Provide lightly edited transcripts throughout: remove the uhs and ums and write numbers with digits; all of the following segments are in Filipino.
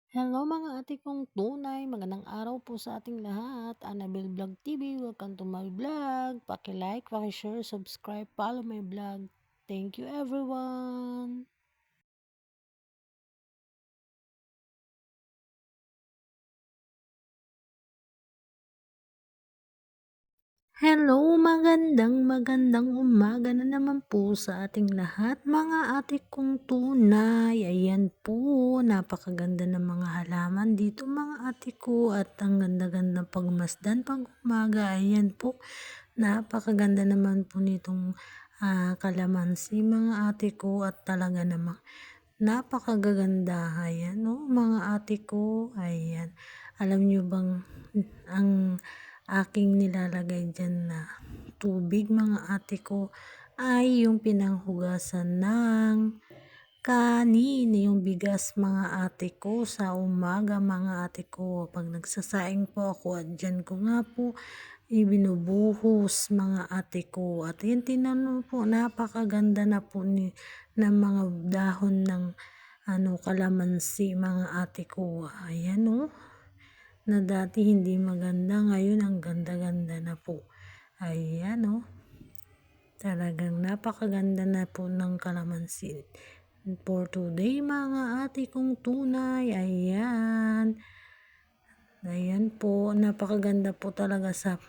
Hello mga ate kong tunay, magandang araw po sa ating lahat. Annabel Vlog TV, welcome to my vlog. Paki-like, paki-share, subscribe, follow my vlog. Thank you everyone. Hello, magandang umaga na naman po sa ating lahat, mga ate kong tunay. Ayan po, napakaganda ng mga halaman dito mga ate ko at ang ganda-ganda pagmasdan pag umaga. Ayan po, napakaganda naman po nitong kalamansi mga ate ko at talaga namang napakagaganda. Ayan no, mga ate ko. Ayan, alam nyo bang ang aking nilalagay dyan na tubig mga ate ko ay yung pinanghugasan ng kanin, yung bigas mga ate ko sa umaga mga ate ko. Pag nagsasaing po ako at dyan ko nga po ibinubuhos mga ate ko. At yun tinanong po, napakaganda na po ng mga dahon ng kalamansi mga ate ko. Ayan o, na dati hindi maganda, ngayon ang ganda-ganda na po. Ayan o, talagang napakaganda na po ng kalamansi. For today mga ate kong tunay, ayan. Ayan po, napakaganda po talaga sa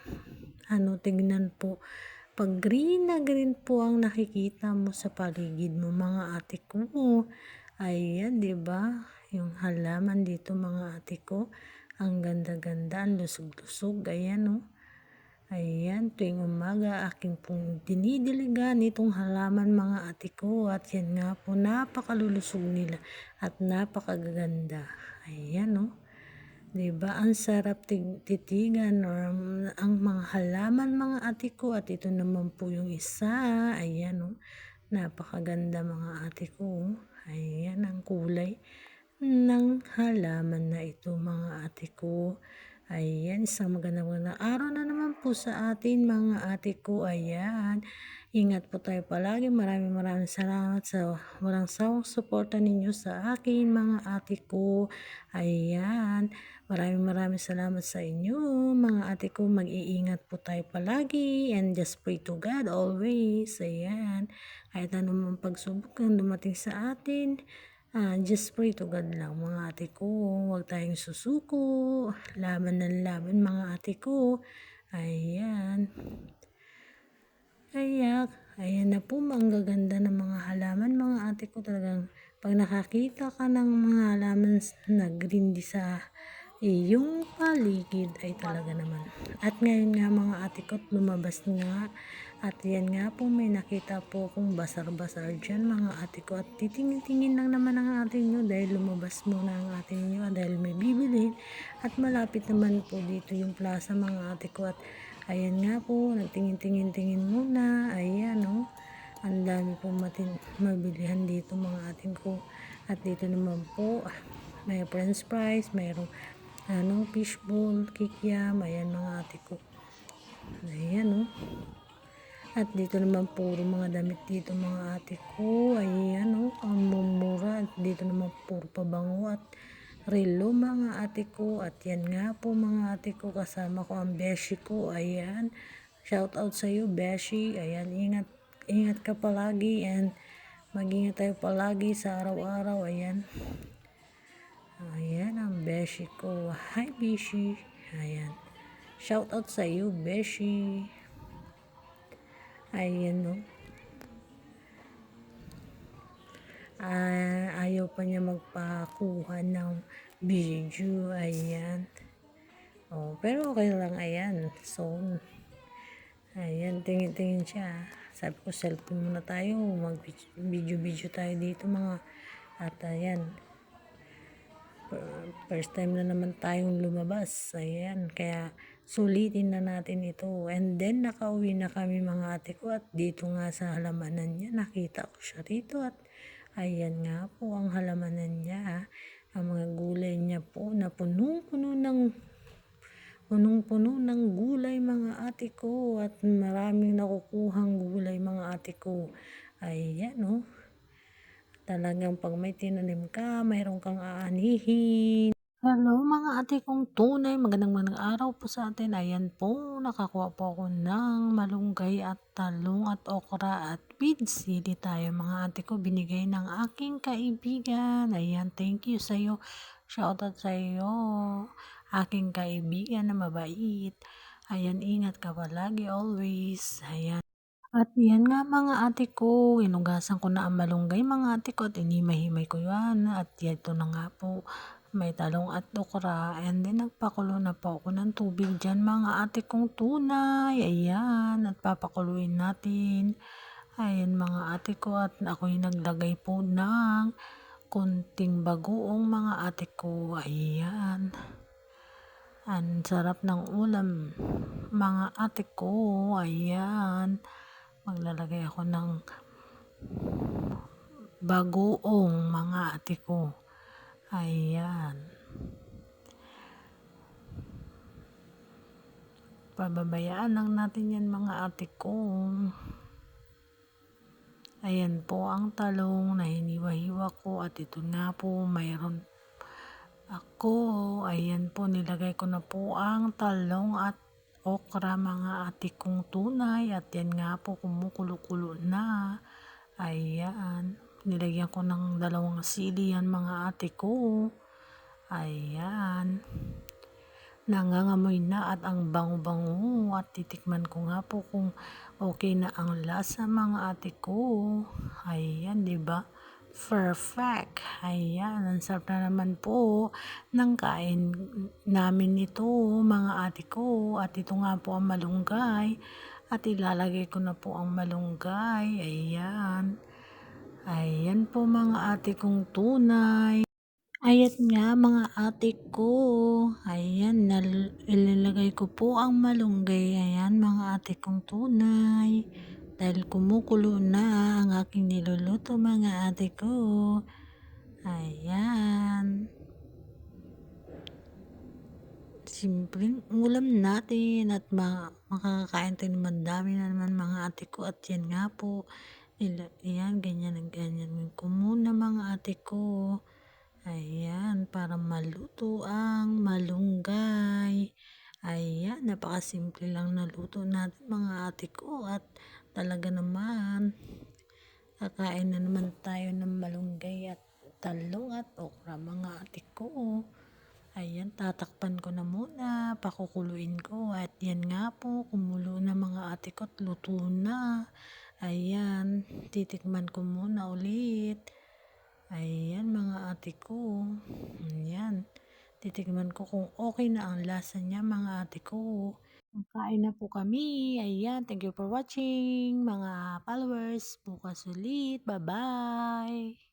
tignan po. Pag green na green po ang nakikita mo sa paligid mo mga ate ko. Ayan, 'di ba? Yung halaman dito mga ate ko, ang ganda-ganda, ang lusog-lusog. Ayan oh. Ayan, tuwing umaga aking pong dinidiligan itong halaman mga ate ko at yan nga po napakalulusog nila at napakaganda. Ayan oh. 'Di ba ang sarap titigan or ang mga halaman mga ate ko at ito naman po yung isa. Ayan oh. Napakaganda mga ate ko. Ayan ang kulay ng halaman na ito mga ate ko. Ayan, isang magandang araw na naman po sa atin mga ate ko. Ayan, ingat po tayo palagi. Maraming salamat sa walang sawang suporta ninyo sa akin mga ate ko. Ayan, maraming salamat sa inyo mga ate ko. Mag-iingat po tayo palagi and just pray to God always. Ayan, kahit anumang pagsubok ang dumating sa atin, just pray to God lang mga ate ko. Huwag tayong susuko. Laban ng laban mga ate ko. Ayan. Ayan na po, ang gaganda ng mga halaman mga ate ko. Talagang pag nakakita ka ng mga halaman na green di sa iyong paligid ay talaga naman. At ngayon nga mga ate ko, lumabas nga. At yan nga po, may nakita po akong basar-basar dyan mga ate ko. At titingin-tingin lang naman ang ate nyo dahil lumabas muna ang ate nyo dahil may bibilhin. At malapit naman po dito yung plaza mga ate ko. At ayan nga po, nagtingin-tingin muna. Ayan oh. Ang dami po mabilihan dito mga ating ko. At dito naman po, may french fries, mayroong fishball, kikiam. Ayan mga ate ko. Ayan oh. At dito naman puro mga damit dito mga ate ko. Ayan oh, ang mumura. At dito naman puro pabango at relo mga ate ko. At yan nga po mga ate ko, kasama ko ang beshi ko. Ayan, shout out sa iyo beshi. Ayan, ingat ka palagi and mag-ingat tayo palagi sa araw-araw. Ayan, ayan ang beshi ko. Hi beshi. Ayan, shout out sa iyo beshi. Ayan no. Ayaw pa niya magpakuha ng video. Ayan. Oh, pero okay lang. Ayan. So, ayan. Tingin-tingin siya. Sabi ko, cellphone muna tayo. Mag-video tayo dito mga. At ayan. First time na naman tayong lumabas. Ayan. Kaya, sulitin na natin ito. And then, nakauwi na kami mga ate ko. At dito nga sa halamanan niya, nakita ko siya rito. At ayan nga po ang halamanan niya. Ang mga gulay niya po na punong-puno ng gulay mga ate ko. At maraming nakukuhang gulay mga ate ko. Ayan oh. Talagang 'pag may tinanim ka mayroon kang aanihin. Hello mga ate kong tunay, magandang araw po sa atin. Ayan po, nakakuha po ako ng malunggay at talong at okra at with sili tayo mga ate ko. Binigay ng aking kaibigan. Ayan, thank you sa'yo. Shoutout sa'yo, aking kaibigan na mabait. Ayan, ingat ka palagi always. Ayan. At yan nga mga ate ko, hinugasan ko na ang malunggay mga ate ko at hinimay-himay ko yan. At ito na nga po, may talong at okra. And then nagpakulo na po ako ng tubig dyan mga ate kong tunay. Ayan, at papakuluin natin. Ayan mga ate ko at ako'y naglagay po ng konting bagoong mga ate ko. Ayan. Ang sarap ng ulam mga ate ko. Ayan. Maglalagay ako ng bagoong mga ate ko. Ayan. Pababayaan lang natin yan mga ate ko. Ayan po ang talong na hiniwa-hiwa ko at ito na po mayroon ako. Ayan po, nilagay ko na po ang talong at okra mga ate kong tunay at yan nga po kumukulo-kulo na. Ayan, nilagyan ko ng 2 sili yan mga ate ko. Ayan, nangangamoy na at ang bango-bango at titikman ko nga po kung okay na ang lasa mga ate ko. Ayan, 'di ba? Perfect. Ayan, ang sarap na naman po ng kain namin ito mga ate ko. At ito nga po ang malunggay. At ilalagay ko na po ang malunggay. Ayan. Ayan po mga ate kong tunay. Ayan nga mga ate ko. Ayan, ilalagay ko po ang malunggay. Ayan mga ate kong tunay. Dahil kumukulo na ang aking niluluto mga ate ko. Ayan. Simpleng ulam natin at makakakain tayo naman dami na naman mga ate ko. At yan nga po. Ayan, ganyan ang ganyan ko muna mga ate ko. Ayan, para maluto ang malunggay. Ayan, napakasimple lang na luto natin mga ate ko. At talaga naman, kakain na naman tayo ng malunggay at talong at okra mga ate ko. Ayan, tatakpan ko na muna, pakukuluin ko. At yan nga po, kumulo na mga ate ko at luto na. Ayan, titikman ko muna ulit. Ayan mga ate ko. Ayan, titikman ko kung okay na ang lasa niya mga ate ko. Kain na po kami. Ayan, thank you for watching mga followers. Bukas ulit. Bye-bye.